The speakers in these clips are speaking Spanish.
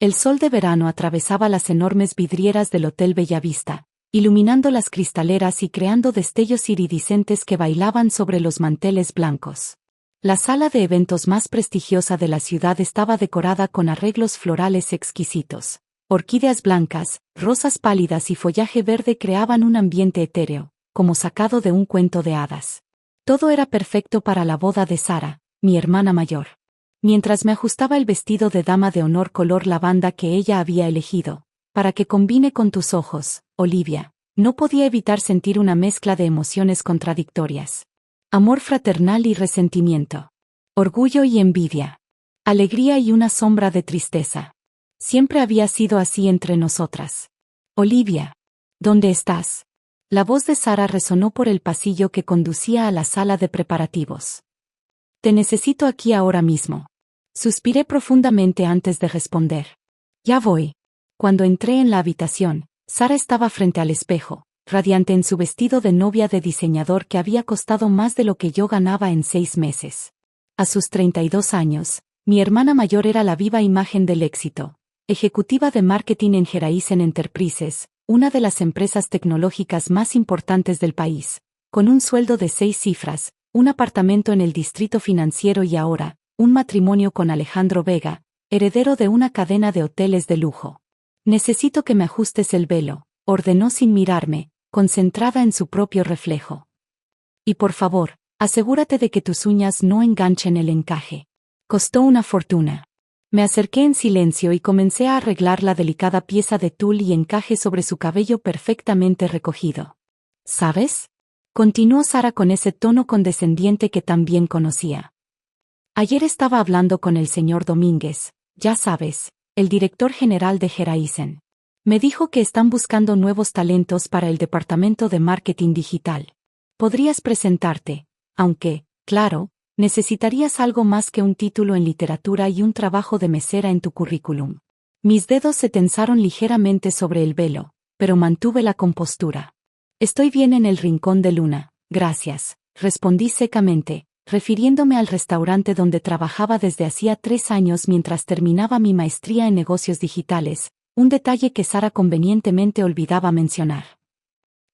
El sol de verano atravesaba las enormes vidrieras del Hotel Bellavista, iluminando las cristaleras y creando destellos iridiscentes que bailaban sobre los manteles blancos. La sala de eventos más prestigiosa de la ciudad estaba decorada con arreglos florales exquisitos. Orquídeas blancas, rosas pálidas y follaje verde creaban un ambiente etéreo, como sacado de un cuento de hadas. Todo era perfecto para la boda de Sara, mi hermana mayor. Mientras me ajustaba el vestido de dama de honor color lavanda que ella había elegido, para que combine con tus ojos, Olivia, no podía evitar sentir una mezcla de emociones contradictorias. Amor fraternal y resentimiento. Orgullo y envidia. Alegría y una sombra de tristeza. Siempre había sido así entre nosotras. Olivia, ¿dónde estás? La voz de Sara resonó por el pasillo que conducía a la sala de preparativos. Te necesito aquí ahora mismo. Suspiré profundamente antes de responder. Ya voy. Cuando entré en la habitación, Sara estaba frente al espejo, radiante en su vestido de novia de diseñador que había costado más de lo que yo ganaba en 6 meses. A sus 32 años, mi hermana mayor era la viva imagen del éxito, ejecutiva de marketing en Horizon Enterprises, una de las empresas tecnológicas más importantes del país, con un sueldo de 6 cifras, un apartamento en el distrito financiero y ahora, un matrimonio con Alejandro Vega, heredero de una cadena de hoteles de lujo. Necesito que me ajustes el velo, ordenó sin mirarme, concentrada en su propio reflejo. Y por favor, asegúrate de que tus uñas no enganchen el encaje. Costó una fortuna. Me acerqué en silencio y comencé a arreglar la delicada pieza de tul y encaje sobre su cabello perfectamente recogido. ¿Sabes? Continuó Sara con ese tono condescendiente que tan bien conocía. Ayer estaba hablando con el señor Domínguez, ya sabes, el director general de Horizon. Me dijo que están buscando nuevos talentos para el departamento de marketing digital. Podrías presentarte, aunque, claro, necesitarías algo más que un título en literatura y un trabajo de mesera en tu currículum. Mis dedos se tensaron ligeramente sobre el velo, pero mantuve la compostura. Estoy bien en el Rincón de Luna, gracias, respondí secamente, refiriéndome al restaurante donde trabajaba desde hacía 3 años mientras terminaba mi maestría en negocios digitales, un detalle que Sara convenientemente olvidaba mencionar.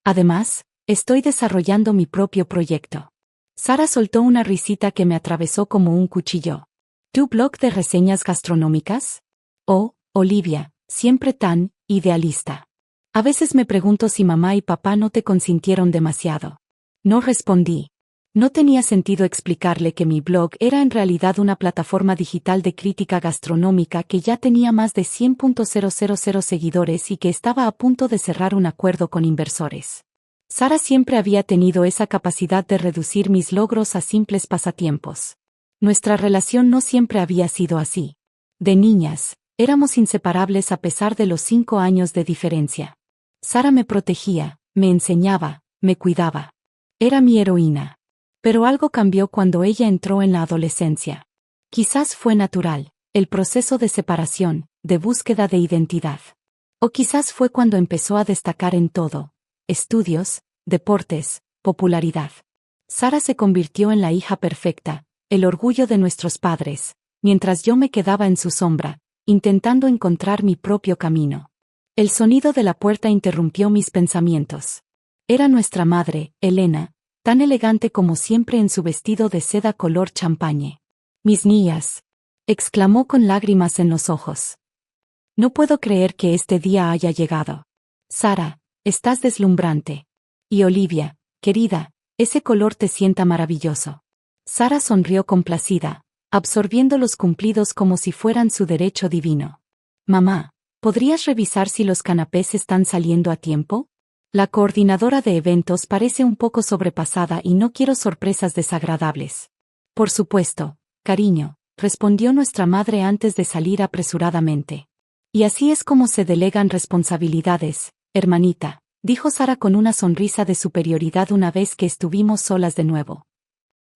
Además, estoy desarrollando mi propio proyecto. Sara soltó una risita que me atravesó como un cuchillo. ¿Tu blog de reseñas gastronómicas? Oh, Olivia, siempre tan idealista. A veces me pregunto si mamá y papá no te consintieron demasiado. No respondí. No tenía sentido explicarle que mi blog era en realidad una plataforma digital de crítica gastronómica que ya tenía más de 100.000 seguidores y que estaba a punto de cerrar un acuerdo con inversores. Sara siempre había tenido esa capacidad de reducir mis logros a simples pasatiempos. Nuestra relación no siempre había sido así. De niñas, éramos inseparables a pesar de los 5 años de diferencia. Sara me protegía, me enseñaba, me cuidaba. Era mi heroína. Pero algo cambió cuando ella entró en la adolescencia. Quizás fue natural, el proceso de separación, de búsqueda de identidad. O quizás fue cuando empezó a destacar en todo: estudios, deportes, popularidad. Sara se convirtió en la hija perfecta, el orgullo de nuestros padres, mientras yo me quedaba en su sombra, intentando encontrar mi propio camino. El sonido de la puerta interrumpió mis pensamientos. Era nuestra madre, Elena, tan elegante como siempre en su vestido de seda color champañe. «Mis niñas», exclamó con lágrimas en los ojos. «No puedo creer que este día haya llegado. Sara, estás deslumbrante. Y Olivia, querida, ese color te sienta maravilloso». Sara sonrió complacida, absorbiendo los cumplidos como si fueran su derecho divino. «Mamá, ¿podrías revisar si los canapés están saliendo a tiempo? La coordinadora de eventos parece un poco sobrepasada y no quiero sorpresas desagradables». «Por supuesto, cariño», respondió nuestra madre antes de salir apresuradamente. «Y así es como se delegan responsabilidades, hermanita», dijo Sara con una sonrisa de superioridad una vez que estuvimos solas de nuevo.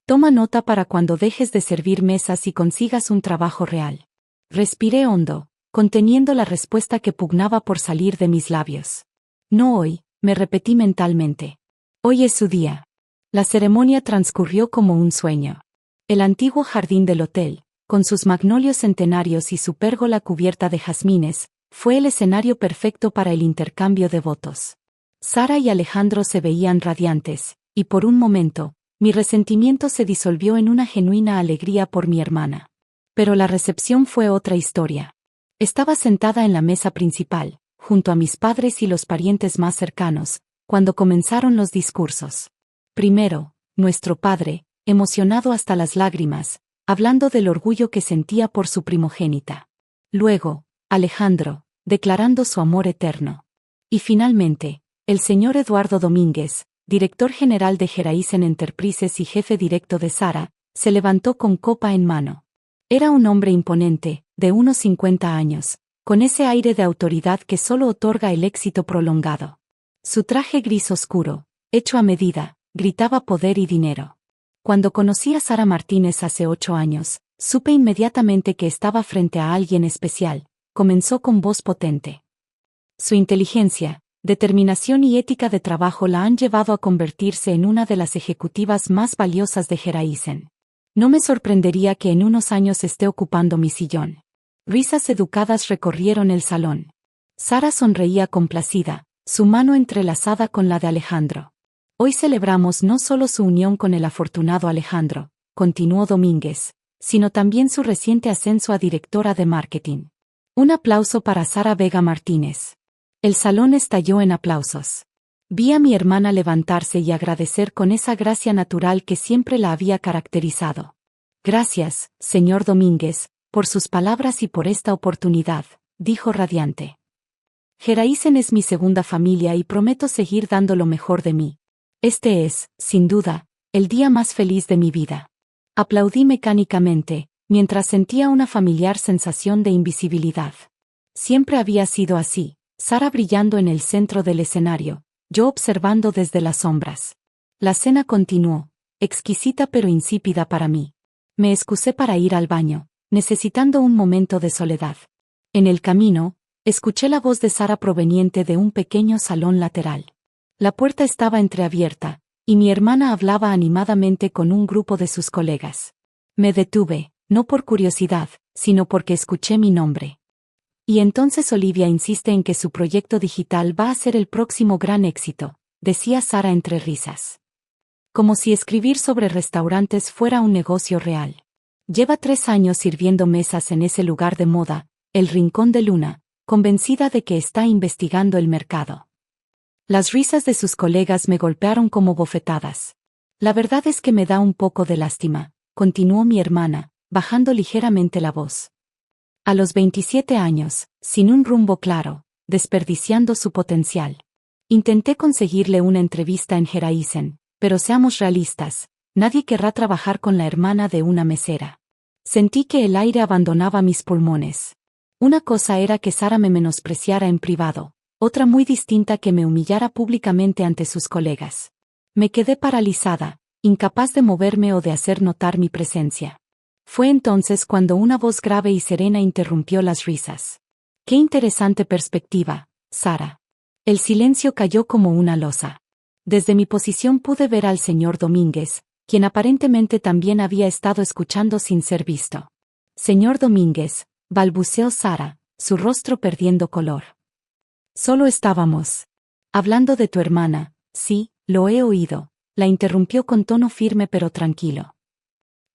«Toma nota para cuando dejes de servir mesas y consigas un trabajo real». Respiré hondo, conteniendo la respuesta que pugnaba por salir de mis labios. «No hoy», me repetí mentalmente. «Hoy es su día». La ceremonia transcurrió como un sueño. El antiguo jardín del hotel, con sus magnolios centenarios y su pérgola cubierta de jazmines, fue el escenario perfecto para el intercambio de votos. Sara y Alejandro se veían radiantes, y por un momento, mi resentimiento se disolvió en una genuina alegría por mi hermana. Pero la recepción fue otra historia. Estaba sentada en la mesa principal, junto a mis padres y los parientes más cercanos, cuando comenzaron los discursos. Primero, nuestro padre, emocionado hasta las lágrimas, hablando del orgullo que sentía por su primogénita. Luego, Alejandro, declarando su amor eterno. Y finalmente, el señor Eduardo Domínguez, director general de Geraisen Enterprises y jefe directo de Sara, se levantó con copa en mano. Era un hombre imponente, de unos 50 años, con ese aire de autoridad que solo otorga el éxito prolongado. Su traje gris oscuro, hecho a medida, gritaba poder y dinero. Cuando conocí a Sara Martínez hace 8 años, supe inmediatamente que estaba frente a alguien especial, comenzó con voz potente. Su inteligencia, determinación y ética de trabajo la han llevado a convertirse en una de las ejecutivas más valiosas de Geraisen. No me sorprendería que en unos años esté ocupando mi sillón. Risas educadas recorrieron el salón. Sara sonreía complacida, su mano entrelazada con la de Alejandro. Hoy celebramos no solo su unión con el afortunado Alejandro, continuó Domínguez, sino también su reciente ascenso a directora de marketing. Un aplauso para Sara Vega Martínez. El salón estalló en aplausos. Vi a mi hermana levantarse y agradecer con esa gracia natural que siempre la había caracterizado. Gracias, señor Domínguez, por sus palabras y por esta oportunidad, dijo radiante. Geraisen es mi segunda familia y prometo seguir dando lo mejor de mí. Este es, sin duda, el día más feliz de mi vida. Aplaudí mecánicamente, mientras sentía una familiar sensación de invisibilidad. Siempre había sido así, Sara brillando en el centro del escenario, yo observando desde las sombras. La cena continuó, exquisita pero insípida para mí. Me excusé para ir al baño, necesitando un momento de soledad. En el camino, escuché la voz de Sara proveniente de un pequeño salón lateral. La puerta estaba entreabierta, y mi hermana hablaba animadamente con un grupo de sus colegas. Me detuve, no por curiosidad, sino porque escuché mi nombre. Y entonces Olivia insiste en que su proyecto digital va a ser el próximo gran éxito, decía Sara entre risas. Como si escribir sobre restaurantes fuera un negocio real. Lleva 3 años sirviendo mesas en ese lugar de moda, el Rincón de Luna, convencida de que está investigando el mercado. Las risas de sus colegas me golpearon como bofetadas. La verdad es que me da un poco de lástima, continuó mi hermana, bajando ligeramente la voz. A los 27 años, sin un rumbo claro, desperdiciando su potencial. Intenté conseguirle una entrevista en Geraisen, pero seamos realistas, nadie querrá trabajar con la hermana de una mesera. Sentí que el aire abandonaba mis pulmones. Una cosa era que Sara me menospreciara en privado, otra muy distinta que me humillara públicamente ante sus colegas. Me quedé paralizada, incapaz de moverme o de hacer notar mi presencia. Fue entonces cuando una voz grave y serena interrumpió las risas. ¡Qué interesante perspectiva, Sara! El silencio cayó como una losa. Desde mi posición pude ver al señor Domínguez, quien aparentemente también había estado escuchando sin ser visto. Señor Domínguez, balbuceó Sara, su rostro perdiendo color. Solo estábamos hablando de tu hermana. Sí, lo he oído, la interrumpió con tono firme pero tranquilo.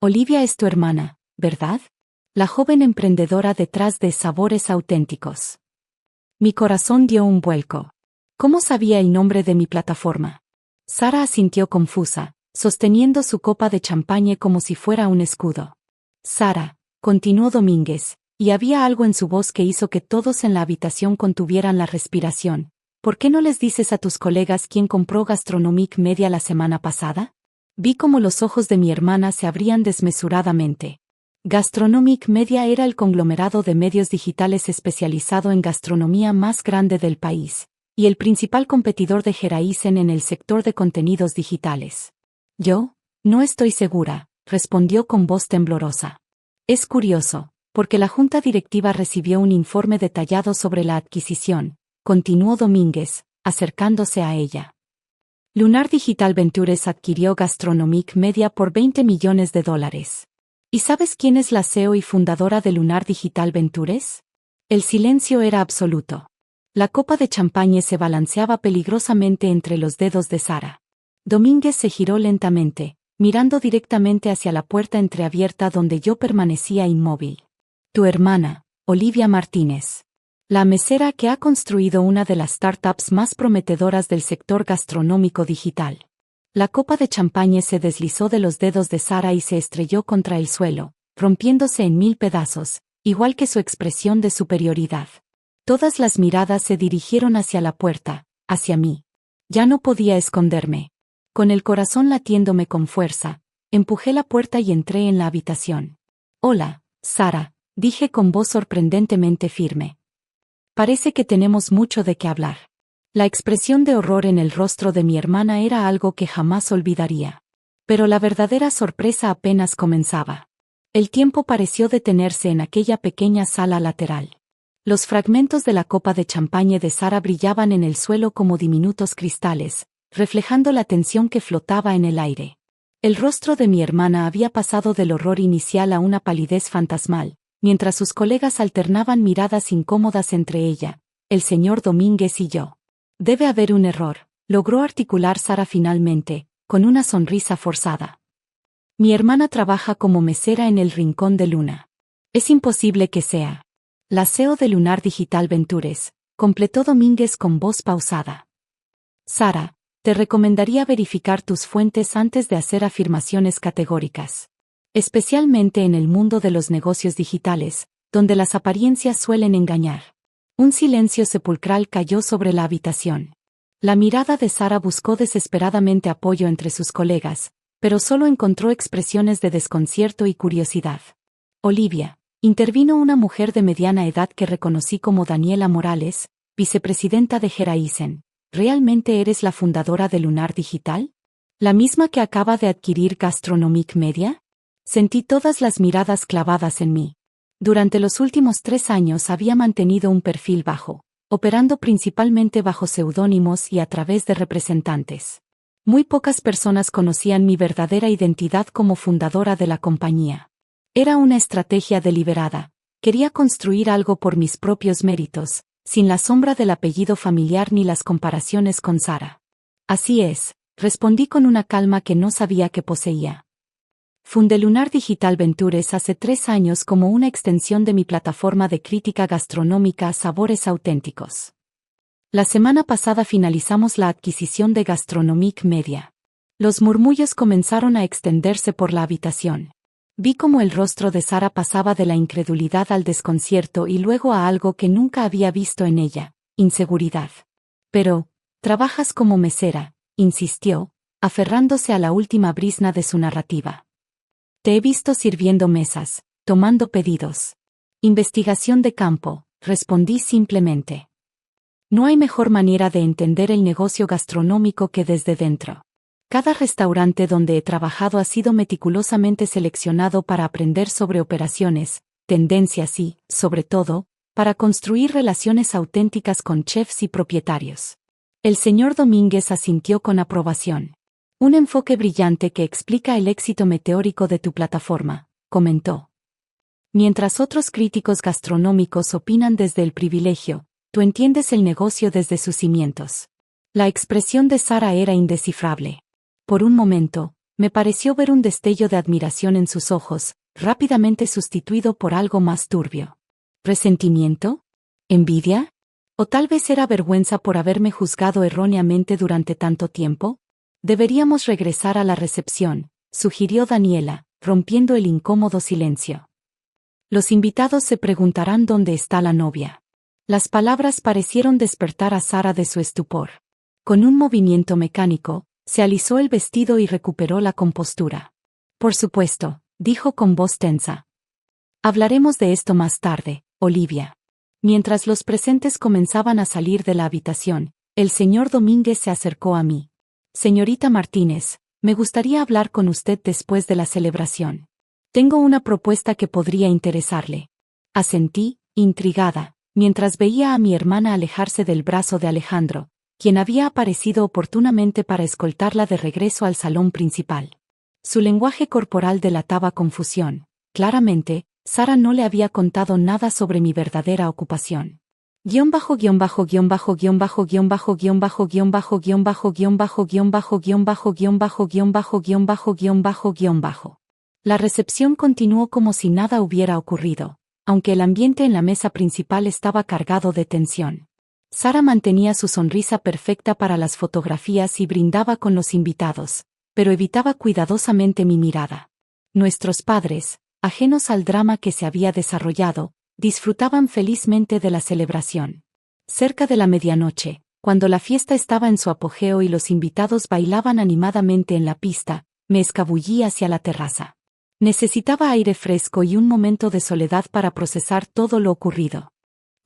Olivia es tu hermana, ¿verdad? La joven emprendedora detrás de Sabores Auténticos. Mi corazón dio un vuelco. ¿Cómo sabía el nombre de mi plataforma? Sara asintió confusa, sosteniendo su copa de champaña como si fuera un escudo. Sara, continuó Domínguez, y había algo en su voz que hizo que todos en la habitación contuvieran la respiración. ¿Por qué no les dices a tus colegas quién compró Gastronomic Media la semana pasada? Vi cómo los ojos de mi hermana se abrían desmesuradamente. Gastronomic Media era el conglomerado de medios digitales especializado en gastronomía más grande del país, y el principal competidor de Geraisen en el sector de contenidos digitales. Yo, no estoy segura, respondió con voz temblorosa. Es curioso, porque la junta directiva recibió un informe detallado sobre la adquisición, continuó Domínguez, acercándose a ella. Lunar Digital Ventures adquirió Gastronomic Media por $20 millones. ¿Y sabes quién es la CEO y fundadora de Lunar Digital Ventures? El silencio era absoluto. La copa de champaña se balanceaba peligrosamente entre los dedos de Sara. Domínguez se giró lentamente, mirando directamente hacia la puerta entreabierta donde yo permanecía inmóvil. Tu hermana, Olivia Martínez. La mesera que ha construido una de las startups más prometedoras del sector gastronómico digital. La copa de champaña se deslizó de los dedos de Sara y se estrelló contra el suelo, rompiéndose en 1000 pedazos, igual que su expresión de superioridad. Todas las miradas se dirigieron hacia la puerta, hacia mí. Ya no podía esconderme. Con el corazón latiéndome con fuerza, empujé la puerta y entré en la habitación. Hola, Sara, dije con voz sorprendentemente firme. Parece que tenemos mucho de qué hablar. La expresión de horror en el rostro de mi hermana era algo que jamás olvidaría. Pero la verdadera sorpresa apenas comenzaba. El tiempo pareció detenerse en aquella pequeña sala lateral. Los fragmentos de la copa de champaña de Sara brillaban en el suelo como diminutos cristales, reflejando la tensión que flotaba en el aire. El rostro de mi hermana había pasado del horror inicial a una palidez fantasmal, mientras sus colegas alternaban miradas incómodas entre ella, el señor Domínguez y yo. Debe haber un error, logró articular Sara finalmente, con una sonrisa forzada. Mi hermana trabaja como mesera en el Rincón de Luna. Es imposible que sea. La CEO de Lunar Digital Ventures, completó Domínguez con voz pausada. Sara, te recomendaría verificar tus fuentes antes de hacer afirmaciones categóricas. Especialmente en el mundo de los negocios digitales, donde las apariencias suelen engañar. Un silencio sepulcral cayó sobre la habitación. La mirada de Sara buscó desesperadamente apoyo entre sus colegas, pero solo encontró expresiones de desconcierto y curiosidad. Olivia, intervino una mujer de mediana edad que reconocí como Daniela Morales, vicepresidenta de Geraisen. ¿Realmente eres la fundadora de Lunar Digital? ¿La misma que acaba de adquirir Gastronomic Media? Sentí todas las miradas clavadas en mí. Durante los últimos 3 años había mantenido un perfil bajo, operando principalmente bajo seudónimos y a través de representantes. Muy pocas personas conocían mi verdadera identidad como fundadora de la compañía. Era una estrategia deliberada. Quería construir algo por mis propios méritos, sin la sombra del apellido familiar ni las comparaciones con Sara. Así es, respondí con una calma que no sabía que poseía. Fundé Lunar Digital Ventures hace 3 años como una extensión de mi plataforma de crítica gastronómica Sabores Auténticos. La semana pasada finalizamos la adquisición de Gastronomic Media. Los murmullos comenzaron a extenderse por la habitación. Vi cómo el rostro de Sara pasaba de la incredulidad al desconcierto y luego a algo que nunca había visto en ella, inseguridad. Pero, trabajas como mesera, insistió, aferrándose a la última brizna de su narrativa. Te he visto sirviendo mesas, tomando pedidos. Investigación de campo, respondí simplemente. No hay mejor manera de entender el negocio gastronómico que desde dentro. Cada restaurante donde he trabajado ha sido meticulosamente seleccionado para aprender sobre operaciones, tendencias y, sobre todo, para construir relaciones auténticas con chefs y propietarios. El señor Domínguez asintió con aprobación. Un enfoque brillante que explica el éxito meteórico de tu plataforma, comentó. Mientras otros críticos gastronómicos opinan desde el privilegio, tú entiendes el negocio desde sus cimientos. La expresión de Sara era indescifrable. Por un momento, me pareció ver un destello de admiración en sus ojos, rápidamente sustituido por algo más turbio. ¿Resentimiento? ¿Envidia? ¿O tal vez era vergüenza por haberme juzgado erróneamente durante tanto tiempo? Deberíamos regresar a la recepción, sugirió Daniela, rompiendo el incómodo silencio. Los invitados se preguntarán dónde está la novia. Las palabras parecieron despertar a Sara de su estupor. Con un movimiento mecánico, se alisó el vestido y recuperó la compostura. Por supuesto, dijo con voz tensa. Hablaremos de esto más tarde, Olivia. Mientras los presentes comenzaban a salir de la habitación, el señor Domínguez se acercó a mí. Señorita Martínez, me gustaría hablar con usted después de la celebración. Tengo una propuesta que podría interesarle. Asentí, intrigada, mientras veía a mi hermana alejarse del brazo de Alejandro, quien había aparecido oportunamente para escoltarla de regreso al salón principal. Su lenguaje corporal delataba confusión, Claramente, Sara no le había contado nada sobre mi verdadera ocupación. Guión bajo guión bajo guión bajo guión bajo guión bajo guión bajo guión bajo guión bajo guión bajo guión bajo guión bajo guión bajo guión bajo guión bajo guión bajo guión bajo. La recepción continuó como si nada hubiera ocurrido, aunque el ambiente en la mesa principal estaba cargado de tensión. Sara mantenía su sonrisa perfecta para las fotografías y brindaba con los invitados, pero evitaba cuidadosamente mi mirada. Nuestros padres, ajenos al drama que se había desarrollado, disfrutaban felizmente de la celebración. Cerca de la medianoche, cuando la fiesta estaba en su apogeo y los invitados bailaban animadamente en la pista, me escabullí hacia la terraza. Necesitaba aire fresco y un momento de soledad para procesar todo lo ocurrido.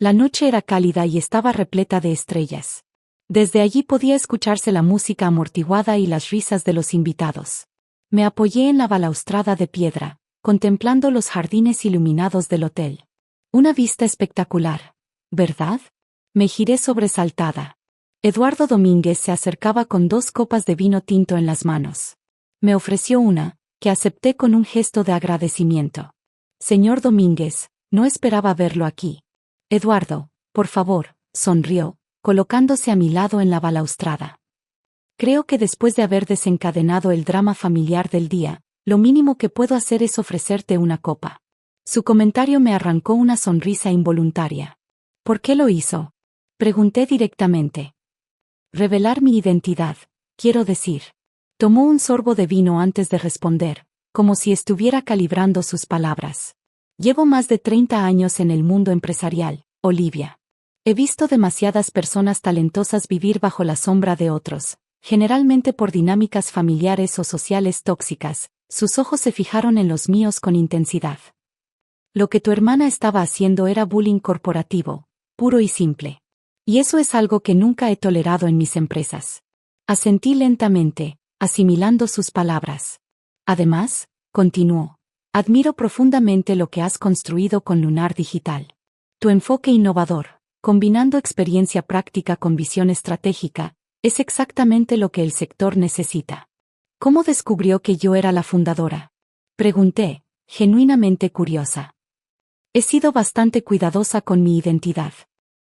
La noche era cálida y estaba repleta de estrellas. Desde allí podía escucharse la música amortiguada y las risas de los invitados. Me apoyé en la balaustrada de piedra, contemplando los jardines iluminados del hotel. Una vista espectacular, ¿verdad? Me giré sobresaltada. Eduardo Domínguez se acercaba con 2 copas de vino tinto en las manos. Me ofreció una, que acepté con un gesto de agradecimiento. Señor Domínguez, no esperaba verlo aquí. Eduardo, por favor, sonrió, colocándose a mi lado en la balaustrada. Creo que después de haber desencadenado el drama familiar del día, lo mínimo que puedo hacer es ofrecerte una copa. Su comentario me arrancó una sonrisa involuntaria. ¿Por qué lo hizo? Pregunté directamente. Revelar mi identidad, quiero decir. Tomó un sorbo de vino antes de responder, como si estuviera calibrando sus palabras. Llevo más de 30 años en el mundo empresarial, Olivia. He visto demasiadas personas talentosas vivir bajo la sombra de otros, generalmente por dinámicas familiares o sociales tóxicas. Sus ojos se fijaron en los míos con intensidad. Lo que tu hermana estaba haciendo era bullying corporativo, puro y simple. Y eso es algo que nunca he tolerado en mis empresas. Asentí lentamente, asimilando sus palabras. Además, continuó. Admiro profundamente lo que has construido con Lunar Digital. Tu enfoque innovador, combinando experiencia práctica con visión estratégica, es exactamente lo que el sector necesita. ¿Cómo descubrió que yo era la fundadora? Pregunté, genuinamente curiosa. He sido bastante cuidadosa con mi identidad.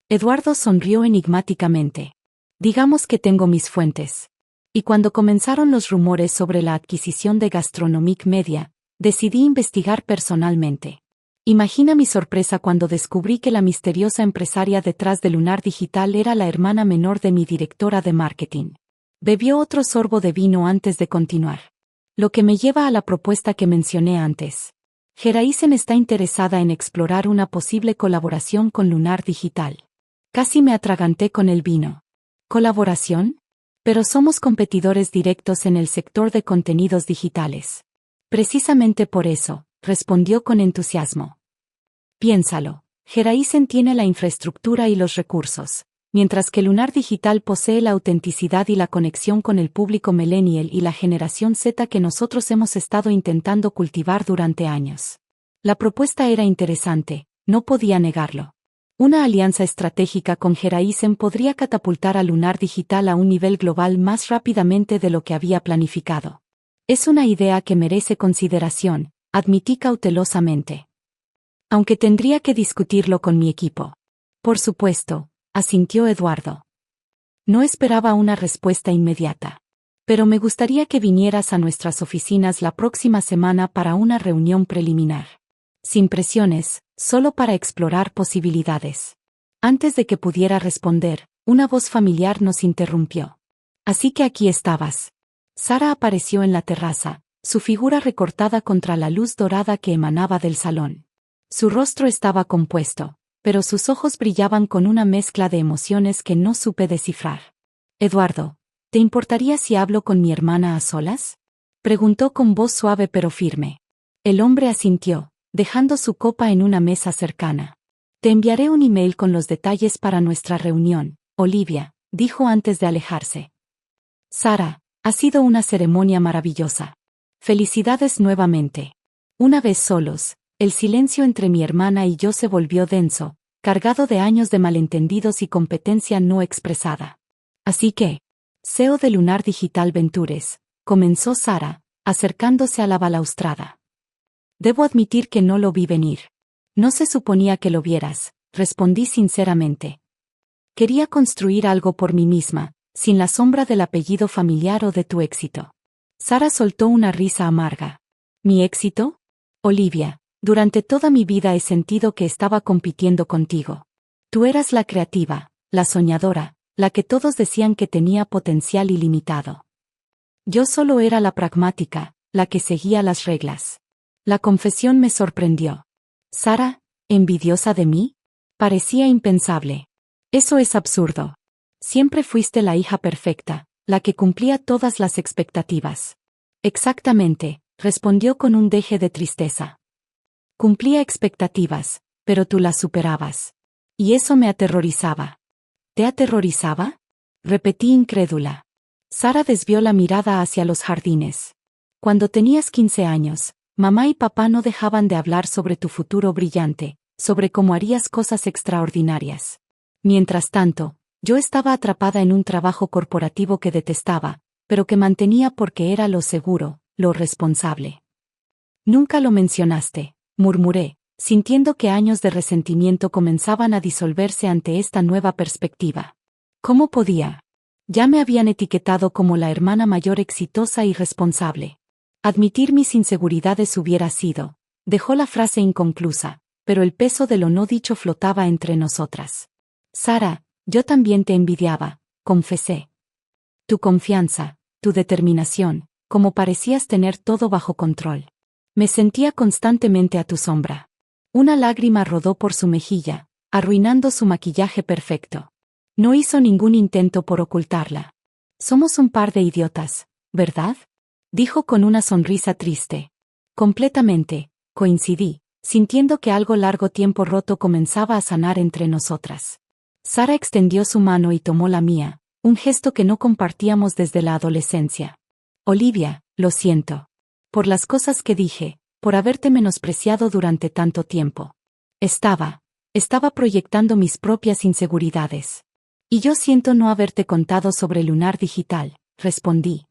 Eduardo sonrió enigmáticamente. Digamos que tengo mis fuentes. Y cuando comenzaron los rumores sobre la adquisición de Gastronomic Media, decidí investigar personalmente. Imagina mi sorpresa cuando descubrí que la misteriosa empresaria detrás de Lunar Digital era la hermana menor de mi directora de marketing. Bebió otro sorbo de vino antes de continuar. Lo que me lleva a la propuesta que mencioné antes. Geraisen está interesada en explorar una posible colaboración con Lunar Digital. Casi me atraganté con el vino. ¿Colaboración? Pero somos competidores directos en el sector de contenidos digitales. Precisamente por eso, respondió con entusiasmo. Piénsalo, Geraisen tiene la infraestructura y los recursos, mientras que Lunar Digital posee la autenticidad y la conexión con el público millennial y la generación Z que nosotros hemos estado intentando cultivar durante años. La propuesta era interesante, no podía negarlo. Una alianza estratégica con Geraisen podría catapultar a Lunar Digital a un nivel global más rápidamente de lo que había planificado. Es una idea que merece consideración, admití cautelosamente. Aunque tendría que discutirlo con mi equipo. Por supuesto, asintió Eduardo. No esperaba una respuesta inmediata. Pero me gustaría que vinieras a nuestras oficinas la próxima semana para una reunión preliminar. Sin presiones, solo para explorar posibilidades. Antes de que pudiera responder, una voz familiar nos interrumpió. Así que aquí estabas. Sara apareció en la terraza, su figura recortada contra la luz dorada que emanaba del salón. Su rostro estaba compuesto, pero sus ojos brillaban con una mezcla de emociones que no supe descifrar. Eduardo, ¿te importaría si hablo con mi hermana a solas? Preguntó con voz suave pero firme. El hombre asintió, dejando su copa en una mesa cercana. Te enviaré un email con los detalles para nuestra reunión, Olivia, dijo antes de alejarse. Sara, ha sido una ceremonia maravillosa. Felicidades nuevamente. Una vez solos, el silencio entre mi hermana y yo se volvió denso, cargado de años de malentendidos y competencia no expresada. Así que, CEO de Lunar Digital Ventures, comenzó Sara, acercándose a la balaustrada. Debo admitir que no lo vi venir. No se suponía que lo vieras, respondí sinceramente. Quería construir algo por mí misma, sin la sombra del apellido familiar o de tu éxito. Sara soltó una risa amarga. ¿Mi éxito? Olivia, durante toda mi vida he sentido que estaba compitiendo contigo. Tú eras la creativa, la soñadora, la que todos decían que tenía potencial ilimitado. Yo solo era la pragmática, la que seguía las reglas. La confesión me sorprendió. Sara, ¿envidiosa de mí? Parecía impensable. Eso es absurdo. Siempre fuiste la hija perfecta, la que cumplía todas las expectativas. Exactamente, respondió con un deje de tristeza. Cumplía expectativas, pero tú las superabas. Y eso me aterrorizaba. ¿Te aterrorizaba? Repetí incrédula. Sara desvió la mirada hacia los jardines. Cuando tenías 15 años, mamá y papá no dejaban de hablar sobre tu futuro brillante, sobre cómo harías cosas extraordinarias. Mientras tanto, yo estaba atrapada en un trabajo corporativo que detestaba, pero que mantenía porque era lo seguro, lo responsable. Nunca lo mencionaste, murmuré, sintiendo que años de resentimiento comenzaban a disolverse ante esta nueva perspectiva. ¿Cómo podía? Ya me habían etiquetado como la hermana mayor exitosa y responsable. Admitir mis inseguridades hubiera sido. Dejó la frase inconclusa, pero el peso de lo no dicho flotaba entre nosotras. Sara, yo también te envidiaba, confesé. Tu confianza, tu determinación, como parecías tener todo bajo control. Me sentía constantemente a tu sombra. Una lágrima rodó por su mejilla, arruinando su maquillaje perfecto. No hizo ningún intento por ocultarla. Somos un par de idiotas, ¿verdad? Dijo con una sonrisa triste. Completamente, coincidí, sintiendo que algo largo tiempo roto comenzaba a sanar entre nosotras. Sara extendió su mano y tomó la mía, un gesto que no compartíamos desde la adolescencia. Olivia, lo siento. Por las cosas que dije, por haberte menospreciado durante tanto tiempo. Estaba proyectando mis propias inseguridades. Y yo siento no haberte contado sobre Lunar Digital, respondí.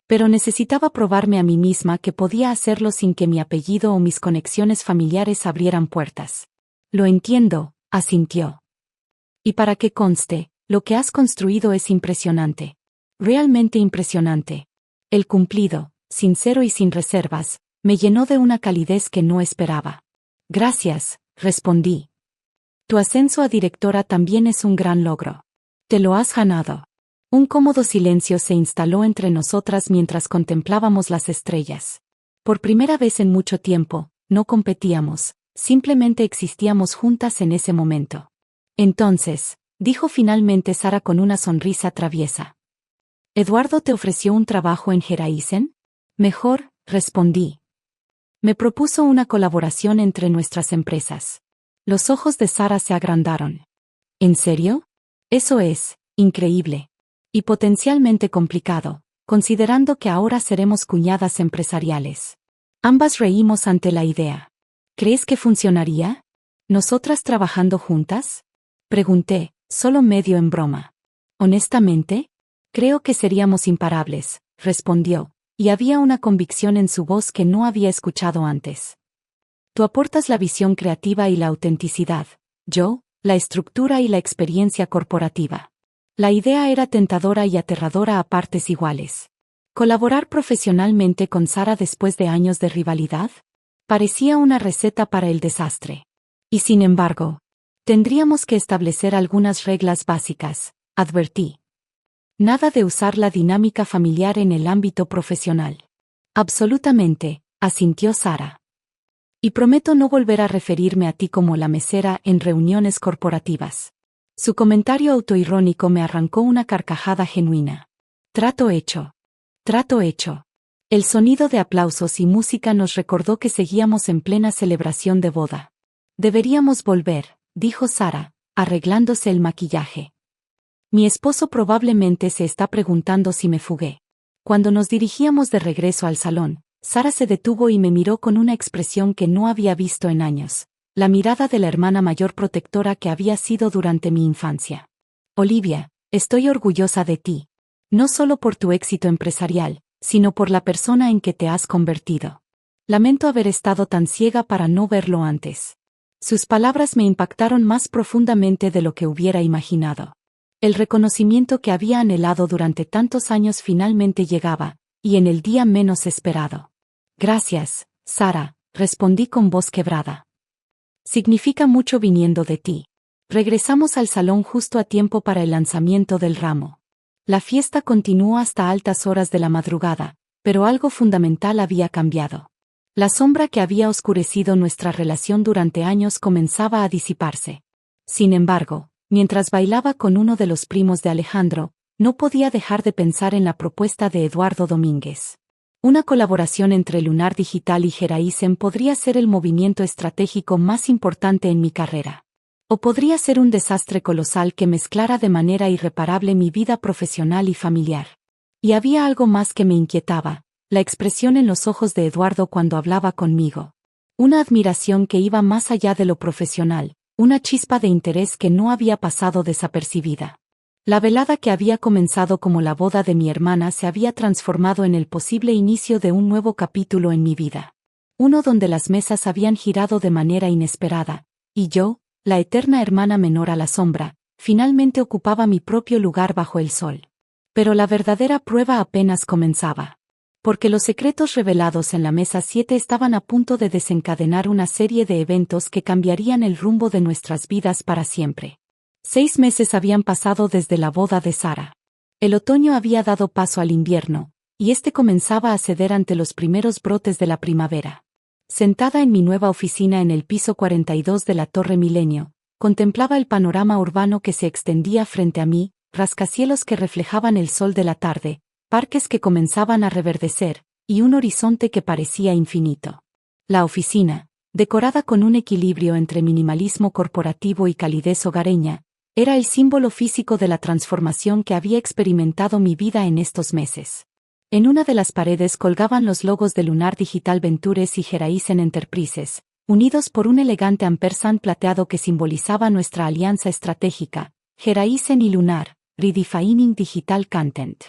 Pero necesitaba probarme a mí misma que podía hacerlo sin que mi apellido o mis conexiones familiares abrieran puertas. Lo entiendo, asintió. Y para que conste, lo que has construido es impresionante. Realmente impresionante. El cumplido, sincero y sin reservas, me llenó de una calidez que no esperaba. Gracias, respondí. Tu ascenso a directora también es un gran logro. Te lo has ganado. Un cómodo silencio se instaló entre nosotras mientras contemplábamos las estrellas. Por primera vez en mucho tiempo, no competíamos, simplemente existíamos juntas en ese momento. Entonces, dijo finalmente Sara con una sonrisa traviesa. ¿Eduardo te ofreció un trabajo en Heraisen? Mejor, respondí. Me propuso una colaboración entre nuestras empresas. Los ojos de Sara se agrandaron. ¿En serio? Eso es, increíble. Y potencialmente complicado, considerando que ahora seremos cuñadas empresariales. Ambas reímos ante la idea. ¿Crees que funcionaría? ¿Nosotras trabajando juntas? Pregunté, solo medio en broma. Honestamente, creo que seríamos imparables, respondió, y había una convicción en su voz que no había escuchado antes. Tú aportas la visión creativa y la autenticidad, yo, la estructura y la experiencia corporativa. La idea era tentadora y aterradora a partes iguales. ¿Colaborar profesionalmente con Sara después de años de rivalidad? Parecía una receta para el desastre. Y sin embargo, tendríamos que establecer algunas reglas básicas, advertí. Nada de usar la dinámica familiar en el ámbito profesional. Absolutamente, asintió Sara. Y prometo no volver a referirme a ti como la mesera en reuniones corporativas. Su comentario autoirónico me arrancó una carcajada genuina. Trato hecho. Trato hecho. El sonido de aplausos y música nos recordó que seguíamos en plena celebración de boda. Deberíamos volver, dijo Sara, arreglándose el maquillaje. Mi esposo probablemente se está preguntando si me fugué. Cuando nos dirigíamos de regreso al salón, Sara se detuvo y me miró con una expresión que no había visto en años, la mirada de la hermana mayor protectora que había sido durante mi infancia. Olivia, estoy orgullosa de ti. No solo por tu éxito empresarial, sino por la persona en que te has convertido. Lamento haber estado tan ciega para no verlo antes. Sus palabras me impactaron más profundamente de lo que hubiera imaginado. El reconocimiento que había anhelado durante tantos años finalmente llegaba, y en el día menos esperado. Gracias, Sara, respondí con voz quebrada. Significa mucho viniendo de ti. Regresamos al salón justo a tiempo para el lanzamiento del ramo. La fiesta continuó hasta altas horas de la madrugada, pero algo fundamental había cambiado. La sombra que había oscurecido nuestra relación durante años comenzaba a disiparse. Sin embargo, mientras bailaba con uno de los primos de Alejandro, no podía dejar de pensar en la propuesta de Eduardo Domínguez. Una colaboración entre Lunar Digital y Geraisen podría ser el movimiento estratégico más importante en mi carrera. O podría ser un desastre colosal que mezclara de manera irreparable mi vida profesional y familiar. Y había algo más que me inquietaba. La expresión en los ojos de Eduardo cuando hablaba conmigo. Una admiración que iba más allá de lo profesional, una chispa de interés que no había pasado desapercibida. La velada que había comenzado como la boda de mi hermana se había transformado en el posible inicio de un nuevo capítulo en mi vida. Uno donde las mesas habían girado de manera inesperada, y yo, la eterna hermana menor a la sombra, finalmente ocupaba mi propio lugar bajo el sol. Pero la verdadera prueba apenas comenzaba. Porque los secretos revelados en la mesa 7 estaban a punto de desencadenar una serie de eventos que cambiarían el rumbo de nuestras vidas para siempre. 6 meses habían pasado desde la boda de Sara. El otoño había dado paso al invierno, y este comenzaba a ceder ante los primeros brotes de la primavera. Sentada en mi nueva oficina en el piso 42 de la Torre Milenio, contemplaba el panorama urbano que se extendía frente a mí, rascacielos que reflejaban el sol de la tarde, parques que comenzaban a reverdecer, y un horizonte que parecía infinito. La oficina, decorada con un equilibrio entre minimalismo corporativo y calidez hogareña, era el símbolo físico de la transformación que había experimentado mi vida en estos meses. En una de las paredes colgaban los logos de Lunar Digital Ventures y Geraisen Enterprises, unidos por un elegante ampersand plateado que simbolizaba nuestra alianza estratégica, Geraisen y Lunar, Redefining Digital Content.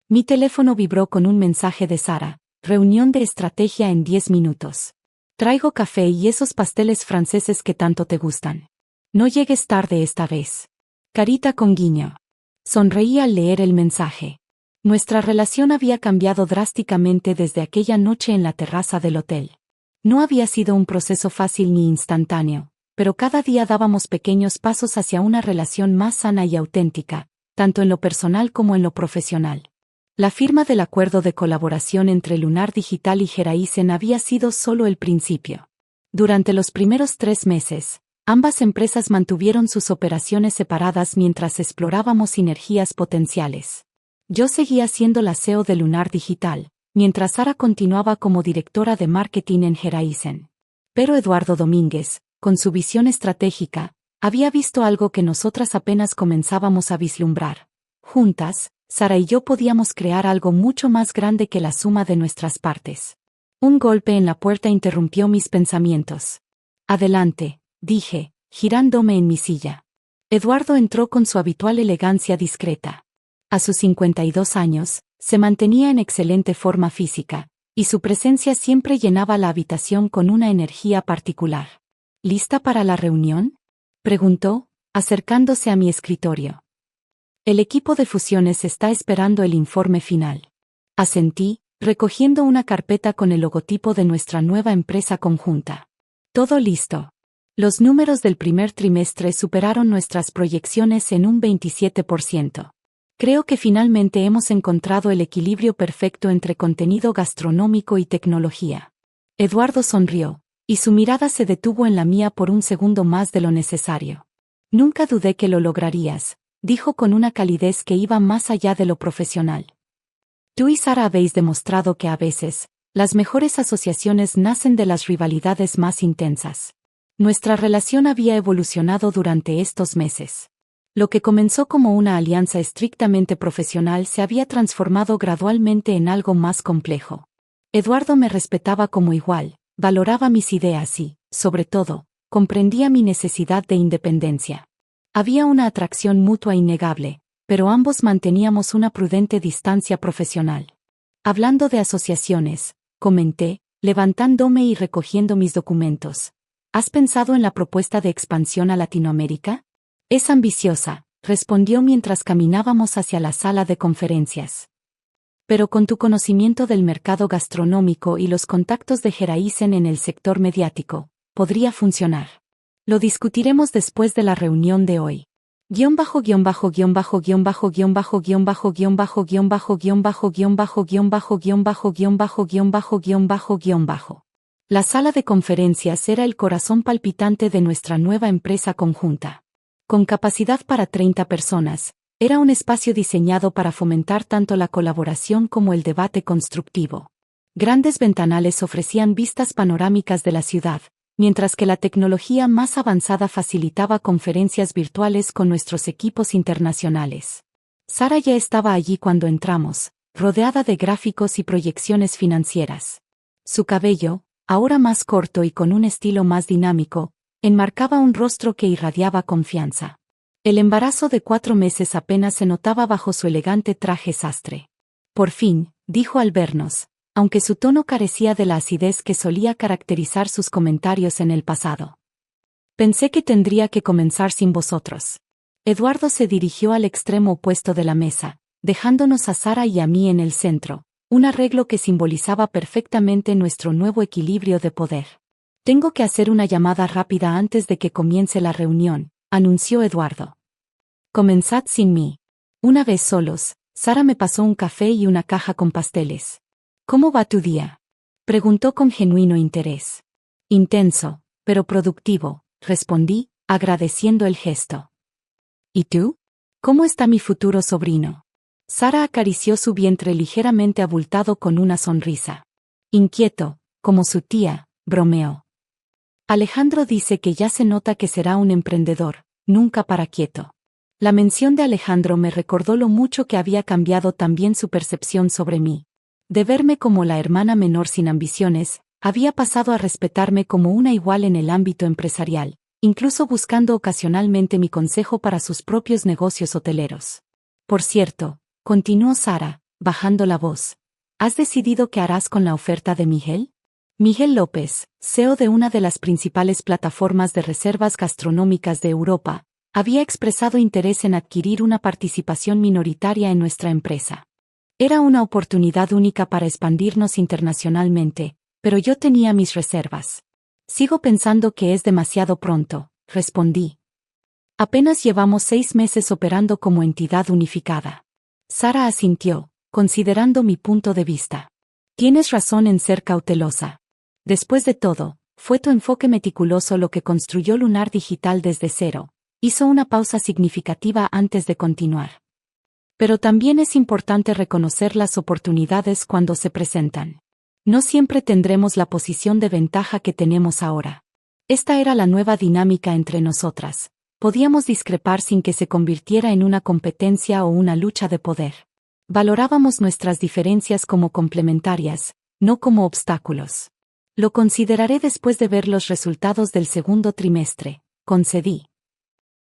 Mi teléfono vibró con un mensaje de Sara, reunión de estrategia en 10 minutos. Traigo café y esos pasteles franceses que tanto te gustan. No llegues tarde esta vez. Carita con guiño. Sonreí al leer el mensaje. Nuestra relación había cambiado drásticamente desde aquella noche en la terraza del hotel. No había sido un proceso fácil ni instantáneo, pero cada día dábamos pequeños pasos hacia una relación más sana y auténtica, tanto en lo personal como en lo profesional. La firma del acuerdo de colaboración entre Lunar Digital y Geraisen había sido solo el principio. Durante los primeros 3 meses, ambas empresas mantuvieron sus operaciones separadas mientras explorábamos sinergias potenciales. Yo seguía siendo la CEO de Lunar Digital, mientras Sara continuaba como directora de marketing en Geraisen. Pero Eduardo Domínguez, con su visión estratégica, había visto algo que nosotras apenas comenzábamos a vislumbrar. Juntas, Sara y yo podíamos crear algo mucho más grande que la suma de nuestras partes. Un golpe en la puerta interrumpió mis pensamientos. Adelante, dije, girándome en mi silla. Eduardo entró con su habitual elegancia discreta. A sus 52 años, se mantenía en excelente forma física, y su presencia siempre llenaba la habitación con una energía particular. ¿Lista para la reunión?, preguntó, acercándose a mi escritorio. El equipo de fusiones está esperando el informe final. Asentí, recogiendo una carpeta con el logotipo de nuestra nueva empresa conjunta. Todo listo. Los números del primer trimestre superaron nuestras proyecciones en un 27%. Creo que finalmente hemos encontrado el equilibrio perfecto entre contenido gastronómico y tecnología. Eduardo sonrió, y su mirada se detuvo en la mía por un segundo más de lo necesario. Nunca dudé que lo lograrías, dijo con una calidez que iba más allá de lo profesional. Tú y Sara habéis demostrado que a veces, las mejores asociaciones nacen de las rivalidades más intensas. Nuestra relación había evolucionado durante estos meses. Lo que comenzó como una alianza estrictamente profesional se había transformado gradualmente en algo más complejo. Eduardo me respetaba como igual, valoraba mis ideas y, sobre todo, comprendía mi necesidad de independencia. Había una atracción mutua innegable, pero ambos manteníamos una prudente distancia profesional. Hablando de asociaciones, comenté, levantándome y recogiendo mis documentos. ¿Has pensado en la propuesta de expansión a Latinoamérica? Es ambiciosa, respondió mientras caminábamos hacia la sala de conferencias. Pero con tu conocimiento del mercado gastronómico y los contactos de Heraisen en el sector mediático, podría funcionar. Lo discutiremos después de la reunión de hoy. Guión bajo guión bajo guión bajo guión bajo guión bajo guión bajo guión bajo guión bajo guión bajo guión bajo guión bajo guión bajo guión bajo guión bajo guión bajo guión bajo. La sala de conferencias era el corazón palpitante de nuestra nueva empresa conjunta. Con capacidad para 30 personas, era un espacio diseñado para fomentar tanto la colaboración como el debate constructivo. Grandes ventanales ofrecían vistas panorámicas de la ciudad, mientras que la tecnología más avanzada facilitaba conferencias virtuales con nuestros equipos internacionales. Sara ya estaba allí cuando entramos, rodeada de gráficos y proyecciones financieras. Su cabello, ahora más corto y con un estilo más dinámico, enmarcaba un rostro que irradiaba confianza. El embarazo de 4 meses apenas se notaba bajo su elegante traje sastre. Por fin, dijo al vernos, aunque su tono carecía de la acidez que solía caracterizar sus comentarios en el pasado. Pensé que tendría que comenzar sin vosotros. Eduardo se dirigió al extremo opuesto de la mesa, dejándonos a Sara y a mí en el centro, un arreglo que simbolizaba perfectamente nuestro nuevo equilibrio de poder. Tengo que hacer una llamada rápida antes de que comience la reunión, anunció Eduardo. Comenzad sin mí. Una vez solos, Sara me pasó un café y una caja con pasteles. ¿Cómo va tu día?, preguntó con genuino interés. Intenso, pero productivo, respondí, agradeciendo el gesto. ¿Y tú? ¿Cómo está mi futuro sobrino? Sara acarició su vientre ligeramente abultado con una sonrisa. Inquieto, como su tía, bromeó. Alejandro dice que ya se nota que será un emprendedor, nunca para quieto. La mención de Alejandro me recordó lo mucho que había cambiado también su percepción sobre mí. De verme como la hermana menor sin ambiciones, había pasado a respetarme como una igual en el ámbito empresarial, incluso buscando ocasionalmente mi consejo para sus propios negocios hoteleros. Por cierto, continuó Sara, bajando la voz, ¿has decidido qué harás con la oferta de Miguel? Miguel López, CEO de una de las principales plataformas de reservas gastronómicas de Europa, había expresado interés en adquirir una participación minoritaria en nuestra empresa. Era una oportunidad única para expandirnos internacionalmente, pero yo tenía mis reservas. Sigo pensando que es demasiado pronto, respondí. Apenas llevamos 6 meses operando como entidad unificada. Sara asintió, considerando mi punto de vista. Tienes razón en ser cautelosa. Después de todo, fue tu enfoque meticuloso lo que construyó Lunar Digital desde cero. Hizo una pausa significativa antes de continuar. Pero también es importante reconocer las oportunidades cuando se presentan. No siempre tendremos la posición de ventaja que tenemos ahora. Esta era la nueva dinámica entre nosotras. Podíamos discrepar sin que se convirtiera en una competencia o una lucha de poder. Valorábamos nuestras diferencias como complementarias, no como obstáculos. Lo consideraré después de ver los resultados del segundo trimestre, concedí.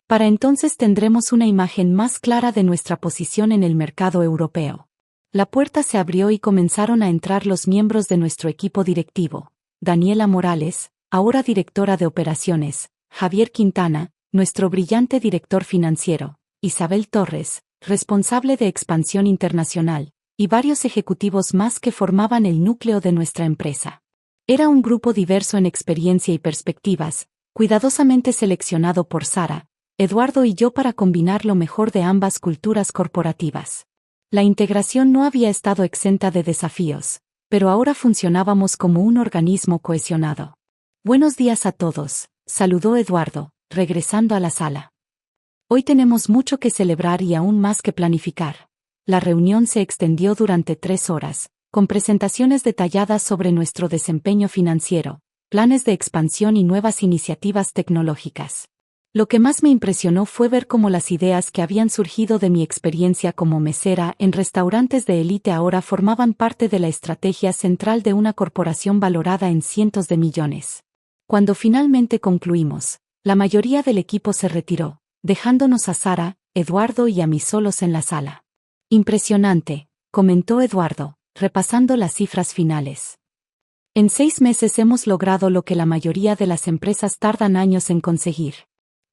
Para entonces tendremos una imagen más clara de nuestra posición en el mercado europeo. La puerta se abrió y comenzaron a entrar los miembros de nuestro equipo directivo. Daniela Morales, ahora directora de operaciones, Javier Quintana, nuestro brillante director financiero, Isabel Torres, responsable de expansión internacional, y varios ejecutivos más que formaban el núcleo de nuestra empresa. Era un grupo diverso en experiencia y perspectivas, cuidadosamente seleccionado por Sara, Eduardo y yo para combinar lo mejor de ambas culturas corporativas. La integración no había estado exenta de desafíos, pero ahora funcionábamos como un organismo cohesionado. Buenos días a todos, saludó Eduardo, regresando a la sala. Hoy tenemos mucho que celebrar y aún más que planificar. La reunión se extendió durante 3 horas, con presentaciones detalladas sobre nuestro desempeño financiero, planes de expansión y nuevas iniciativas tecnológicas. Lo que más me impresionó fue ver cómo las ideas que habían surgido de mi experiencia como mesera en restaurantes de élite ahora formaban parte de la estrategia central de una corporación valorada en cientos de millones. Cuando finalmente concluimos, la mayoría del equipo se retiró, dejándonos a Sara, Eduardo y a mí solos en la sala. Impresionante, comentó Eduardo, repasando las cifras finales. En 6 meses hemos logrado lo que la mayoría de las empresas tardan años en conseguir.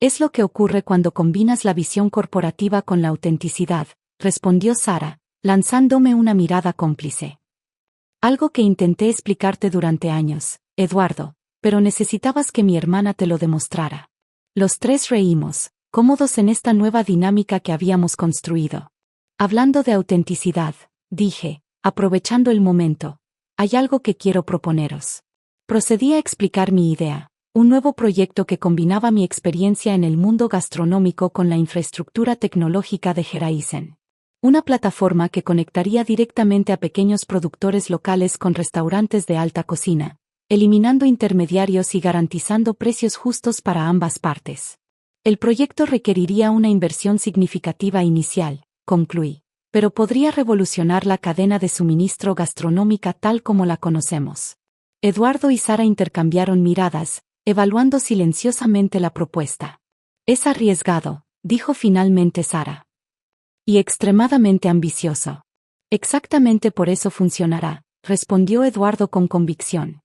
Es lo que ocurre cuando combinas la visión corporativa con la autenticidad, respondió Sara, lanzándome una mirada cómplice. Algo que intenté explicarte durante años, Eduardo, pero necesitabas que mi hermana te lo demostrara. Los tres reímos, cómodos en esta nueva dinámica que habíamos construido. Hablando de autenticidad, dije, aprovechando el momento, hay algo que quiero proponeros. Procedí a explicar mi idea, un nuevo proyecto que combinaba mi experiencia en el mundo gastronómico con la infraestructura tecnológica de Heraisen. Una plataforma que conectaría directamente a pequeños productores locales con restaurantes de alta cocina, eliminando intermediarios y garantizando precios justos para ambas partes. El proyecto requeriría una inversión significativa inicial, concluí, pero podría revolucionar la cadena de suministro gastronómica tal como la conocemos. Eduardo y Sara intercambiaron miradas, evaluando silenciosamente la propuesta. Es arriesgado, dijo finalmente Sara. Y extremadamente ambicioso. Exactamente por eso funcionará, respondió Eduardo con convicción.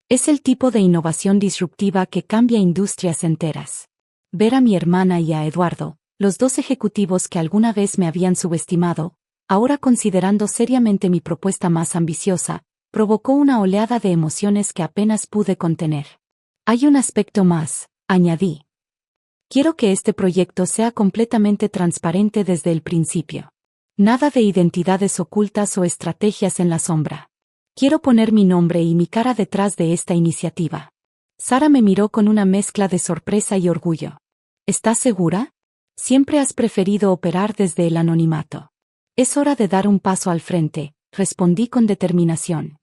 Es el tipo de innovación disruptiva que cambia industrias enteras. Ver a mi hermana y a Eduardo, los dos ejecutivos que alguna vez me habían subestimado, ahora considerando seriamente mi propuesta más ambiciosa, provocó una oleada de emociones que apenas pude contener. Hay un aspecto más, añadí. Quiero que este proyecto sea completamente transparente desde el principio. Nada de identidades ocultas o estrategias en la sombra. Quiero poner mi nombre y mi cara detrás de esta iniciativa. Sara me miró con una mezcla de sorpresa y orgullo. ¿Estás segura? Siempre has preferido operar desde el anonimato. Es hora de dar un paso al frente, respondí con determinación.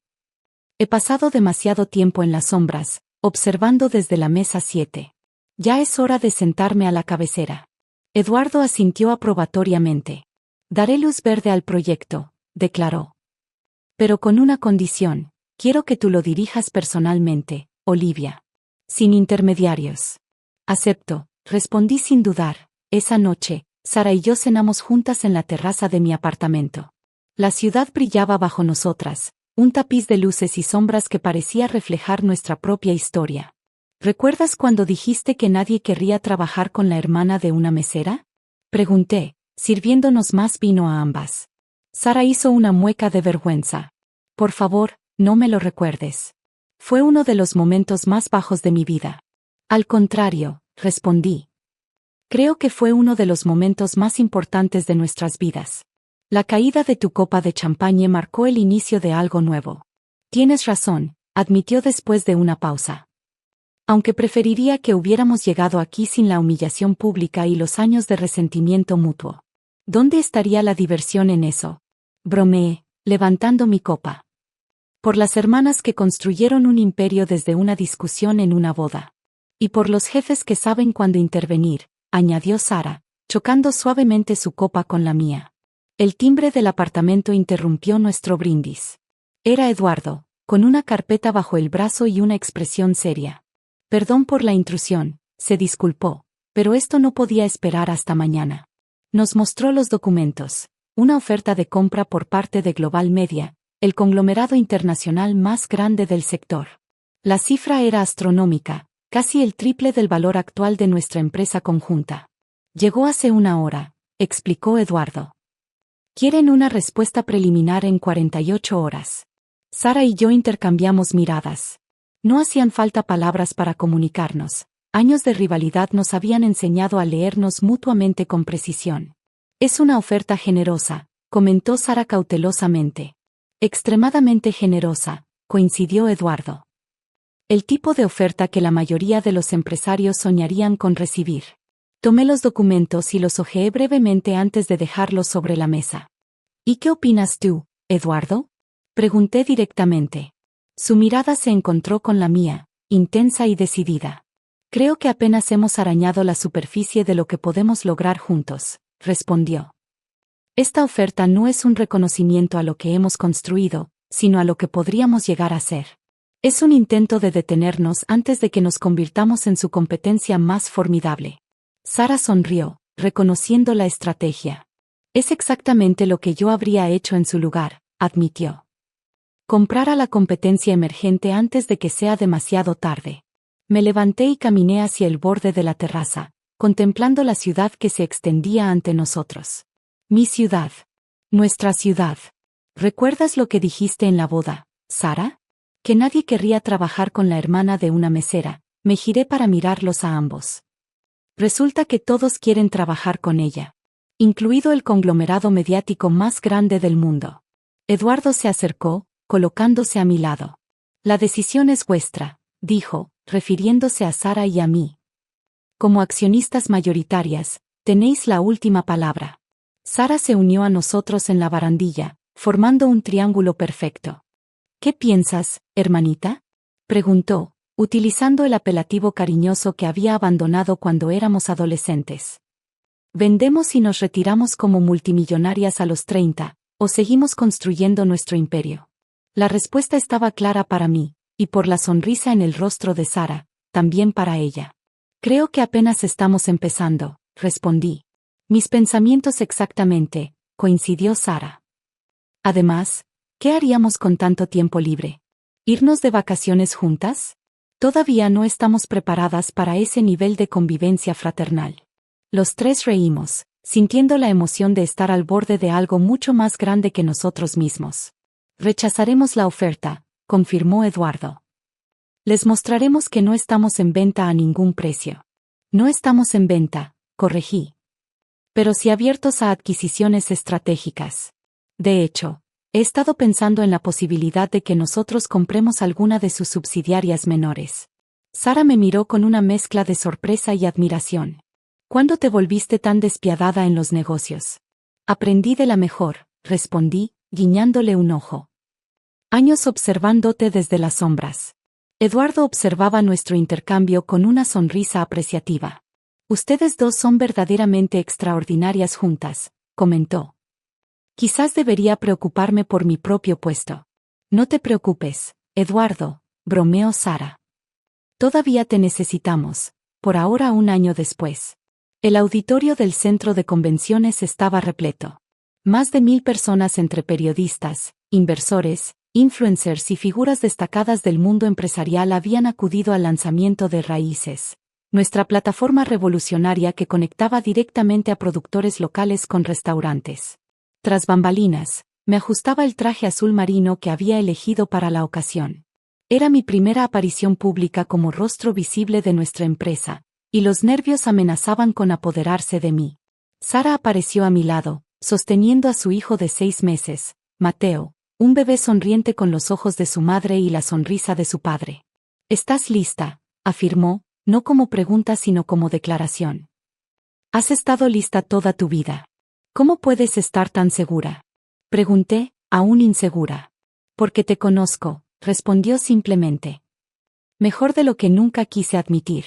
He pasado demasiado tiempo en las sombras, observando desde la mesa 7. Ya es hora de sentarme a la cabecera. Eduardo asintió aprobatoriamente. Daré luz verde al proyecto, declaró. Pero con una condición, quiero que tú lo dirijas personalmente, Olivia. Sin intermediarios. Acepto, respondí sin dudar. Esa noche, Sara y yo cenamos juntas en la terraza de mi apartamento. La ciudad brillaba bajo nosotras, un tapiz de luces y sombras que parecía reflejar nuestra propia historia. ¿Recuerdas cuando dijiste que nadie querría trabajar con la hermana de una mesera? Pregunté, sirviéndonos más vino a ambas. Sara hizo una mueca de vergüenza. Por favor, no me lo recuerdes. Fue uno de los momentos más bajos de mi vida. Al contrario, respondí. Creo que fue uno de los momentos más importantes de nuestras vidas. La caída de tu copa de champagne marcó el inicio de algo nuevo. Tienes razón, admitió después de una pausa. Aunque preferiría que hubiéramos llegado aquí sin la humillación pública y los años de resentimiento mutuo. ¿Dónde estaría la diversión en eso? Bromeé, levantando mi copa. Por las hermanas que construyeron un imperio desde una discusión en una boda. Y por los jefes que saben cuándo intervenir, añadió Sara, chocando suavemente su copa con la mía. El timbre del apartamento interrumpió nuestro brindis. Era Eduardo, con una carpeta bajo el brazo y una expresión seria. Perdón por la intrusión, se disculpó, pero esto no podía esperar hasta mañana. Nos mostró los documentos, una oferta de compra por parte de Global Media, el conglomerado internacional más grande del sector. La cifra era astronómica, casi el triple del valor actual de nuestra empresa conjunta. Llegó hace una hora, explicó Eduardo. Quieren una respuesta preliminar en 48 horas. Sara y yo intercambiamos miradas. No hacían falta palabras para comunicarnos. Años de rivalidad nos habían enseñado a leernos mutuamente con precisión. Es una oferta generosa, comentó Sara cautelosamente. Extremadamente generosa, coincidió Eduardo. El tipo de oferta que la mayoría de los empresarios soñarían con recibir. Tomé los documentos y los hojeé brevemente antes de dejarlos sobre la mesa. ¿Y qué opinas tú, Eduardo? Pregunté directamente. Su mirada se encontró con la mía, intensa y decidida. Creo que apenas hemos arañado la superficie de lo que podemos lograr juntos, respondió. Esta oferta no es un reconocimiento a lo que hemos construido, sino a lo que podríamos llegar a ser. Es un intento de detenernos antes de que nos convirtamos en su competencia más formidable. Sara sonrió, reconociendo la estrategia. Es exactamente lo que yo habría hecho en su lugar, admitió. Comprar a la competencia emergente antes de que sea demasiado tarde. Me levanté y caminé hacia el borde de la terraza, contemplando la ciudad que se extendía ante nosotros. Mi ciudad. Nuestra ciudad. ¿Recuerdas lo que dijiste en la boda, Sara? Que nadie querría trabajar con la hermana de una mesera. Me giré para mirarlos a ambos. Resulta que todos quieren trabajar con ella, incluido el conglomerado mediático más grande del mundo. Eduardo se acercó, colocándose a mi lado. La decisión es vuestra, dijo, refiriéndose a Sara y a mí. Como accionistas mayoritarias, tenéis la última palabra. Sara se unió a nosotros en la barandilla, formando un triángulo perfecto. ¿Qué piensas, hermanita?, preguntó, utilizando el apelativo cariñoso que había abandonado cuando éramos adolescentes. ¿Vendemos y nos retiramos como multimillonarias a los 30, o seguimos construyendo nuestro imperio? La respuesta estaba clara para mí, y por la sonrisa en el rostro de Sara, también para ella. Creo que apenas estamos empezando, respondí. Mis pensamientos exactamente, coincidió Sara. Además, ¿qué haríamos con tanto tiempo libre? ¿Irnos de vacaciones juntas? Todavía no estamos preparadas para ese nivel de convivencia fraternal. Los tres reímos, sintiendo la emoción de estar al borde de algo mucho más grande que nosotros mismos. Rechazaremos la oferta, confirmó Eduardo. Les mostraremos que no estamos en venta a ningún precio. No estamos en venta, corregí. Pero sí abiertos a adquisiciones estratégicas. De hecho, he estado pensando en la posibilidad de que nosotros compremos alguna de sus subsidiarias menores. Sara me miró con una mezcla de sorpresa y admiración. ¿Cuándo te volviste tan despiadada en los negocios? Aprendí de la mejor, respondí, guiñándole un ojo. Años observándote desde las sombras. Eduardo observaba nuestro intercambio con una sonrisa apreciativa. Ustedes dos son verdaderamente extraordinarias juntas, comentó. Quizás debería preocuparme por mi propio puesto. No te preocupes, Eduardo, bromeó Sara. Todavía te necesitamos, por ahora 1 año después. El auditorio del centro de convenciones estaba repleto. Más de 1000 personas entre periodistas, inversores, influencers y figuras destacadas del mundo empresarial habían acudido al lanzamiento de Raíces, nuestra plataforma revolucionaria que conectaba directamente a productores locales con restaurantes. Tras bambalinas, me ajustaba el traje azul marino que había elegido para la ocasión. Era mi primera aparición pública como rostro visible de nuestra empresa, y los nervios amenazaban con apoderarse de mí. Sara apareció a mi lado, sosteniendo a su hijo de 6 meses, Mateo, un bebé sonriente con los ojos de su madre y la sonrisa de su padre. «¿Estás lista?», afirmó, no como pregunta sino como declaración. «Has estado lista toda tu vida. ¿Cómo puedes estar tan segura?», pregunté, aún insegura. «Porque te conozco», respondió simplemente. Mejor de lo que nunca quise admitir.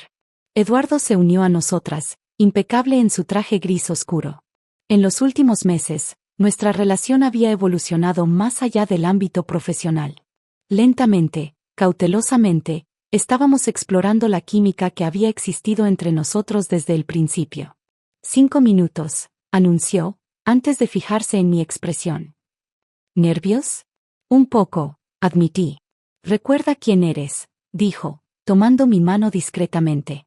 Eduardo se unió a nosotras, impecable en su traje gris oscuro. En los últimos meses, nuestra relación había evolucionado más allá del ámbito profesional. Lentamente, cautelosamente, estábamos explorando la química que había existido entre nosotros desde el principio. 5 minutos, anunció, antes de fijarse en mi expresión. ¿Nervios? Un poco, admití. «Recuerda quién eres», dijo, tomando mi mano discretamente.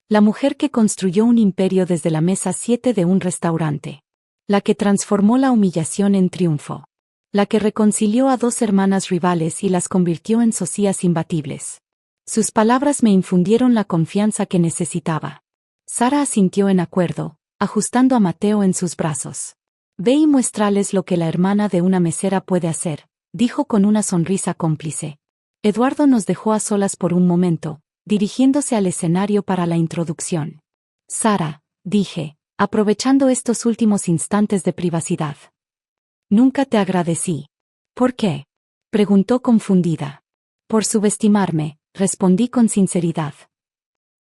La mujer que construyó un imperio desde la mesa 7 de un restaurante. La que transformó la humillación en triunfo. La que reconcilió a 2 hermanas rivales y las convirtió en socias imbatibles. Sus palabras me infundieron la confianza que necesitaba. Sara asintió en acuerdo, ajustando a Mateo en sus brazos. «Ve y muéstrales lo que la hermana de una mesera puede hacer», dijo con una sonrisa cómplice. Eduardo nos dejó a solas por un momento, dirigiéndose al escenario para la introducción. «Sara», dije, aprovechando estos últimos instantes de privacidad. «Nunca te agradecí». «¿Por qué?», preguntó confundida. «Por subestimarme», respondí con sinceridad.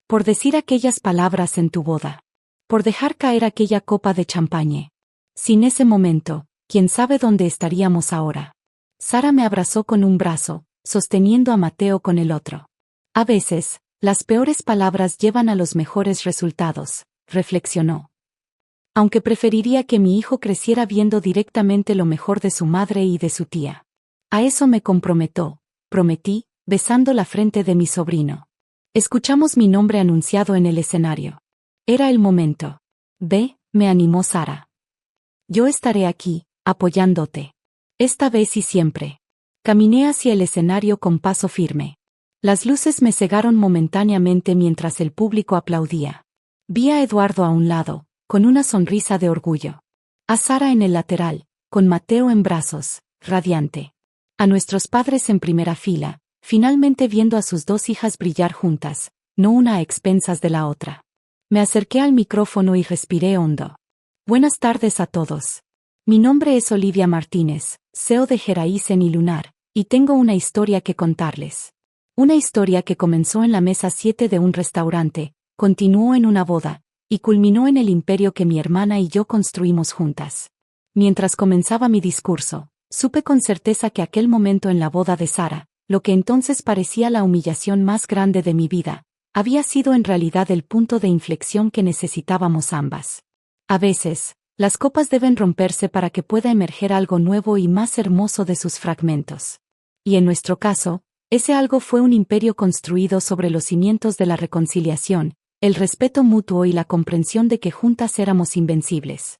«Por decir aquellas palabras en tu boda. Por dejar caer aquella copa de champagne. Sin ese momento, quién sabe dónde estaríamos ahora». Sara me abrazó con un brazo, sosteniendo a Mateo con el otro. «A veces, las peores palabras llevan a los mejores resultados», reflexionó. «Aunque preferiría que mi hijo creciera viendo directamente lo mejor de su madre y de su tía». A eso me comprometo, prometí, besando la frente de mi sobrino. Escuchamos mi nombre anunciado en el escenario. Era el momento. Ve, me animó Sara. Yo estaré aquí, apoyándote. Esta vez y siempre. Caminé hacia el escenario con paso firme. Las luces me cegaron momentáneamente mientras el público aplaudía. Vi a Eduardo a un lado, con una sonrisa de orgullo. A Sara en el lateral, con Mateo en brazos, radiante. A nuestros padres en primera fila, finalmente viendo a sus dos hijas brillar juntas, no una a expensas de la otra. Me acerqué al micrófono y respiré hondo. Buenas tardes a todos. Mi nombre es Olivia Martínez, CEO de Geraisen y Lunar, y tengo una historia que contarles. Una historia que comenzó en la mesa 7 de un restaurante, continuó en una boda, y culminó en el imperio que mi hermana y yo construimos juntas. Mientras comenzaba mi discurso, supe con certeza que aquel momento en la boda de Sara, lo que entonces parecía la humillación más grande de mi vida, había sido en realidad el punto de inflexión que necesitábamos ambas. A veces, las copas deben romperse para que pueda emerger algo nuevo y más hermoso de sus fragmentos. Y en nuestro caso, ese algo fue un imperio construido sobre los cimientos de la reconciliación, el respeto mutuo y la comprensión de que juntas éramos invencibles.